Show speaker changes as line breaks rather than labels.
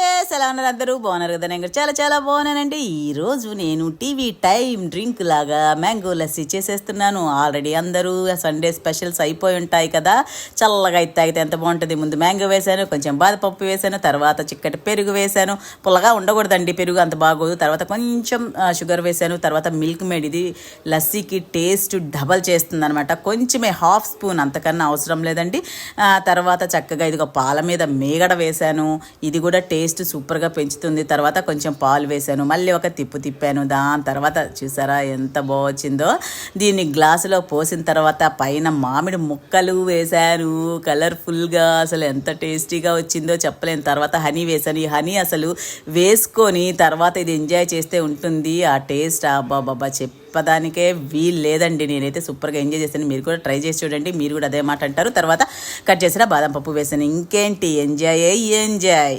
Guys, ఎలా ఉన్నారు? అందరూ బాగున్నారు కదా? నేను కూడా చాలా చాలా బాగున్నానండి. ఈరోజు నేను టీవీ టైం డ్రింక్ లాగా మ్యాంగో లస్సీ చేసేస్తున్నాను. ఆల్రెడీ అందరూ సండే స్పెషల్స్ అయిపోయి ఉంటాయి కదా. చల్లగా అయితే తాగితే ఎంత బాగుంటుంది. ముందు మ్యాంగో వేసాను, కొంచెం బాదపప్పు వేసాను, తర్వాత చిక్కటి పెరుగు వేసాను. పుల్లగా ఉండకూడదండి పెరుగు, అంత బాగోదు. తర్వాత కొంచెం షుగర్ వేసాను, తర్వాత మిల్క్ మేడ్. ఇది లస్సీకి టేస్ట్ డబల్ చేస్తుంది అనమాట. కొంచెమే, హాఫ్ స్పూన్, అంతకన్నా అవసరం లేదండి. తర్వాత చక్కగా ఇదిగో పాల మీద మేగడ వేసాను. ఇది కూడా టేస్ట్ సూపర్గా పెంచుతుంది. తర్వాత కొంచెం పాలు వేసాను, మళ్ళీ ఒక తిప్పాను. దాని తర్వాత చూసారా ఎంత బాగొచ్చిందో. దీన్ని గ్లాసులో పోసిన తర్వాత పైన మామిడి ముక్కలు వేశాను కలర్ఫుల్గా. అసలు ఎంత టేస్టీగా వచ్చిందో చెప్పలేను. తర్వాత హనీ వేసాను. ఈ హనీ అసలు వేసుకొని తర్వాత ఇది ఎంజాయ్ చేస్తే ఉంటుంది ఆ టేస్ట్. అబ్బాబాబా చెప్పదానికే వీలు లేదండి. నేనైతే సూపర్గా ఎంజాయ్ చేశాను. మీరు కూడా ట్రై చేసి చూడండి, మీరు కూడా అదే మాట అంటారు. తర్వాత కట్ చేసిన బాదం పప్పు వేసాను. ఇంకేంటి, ఎంజాయ్.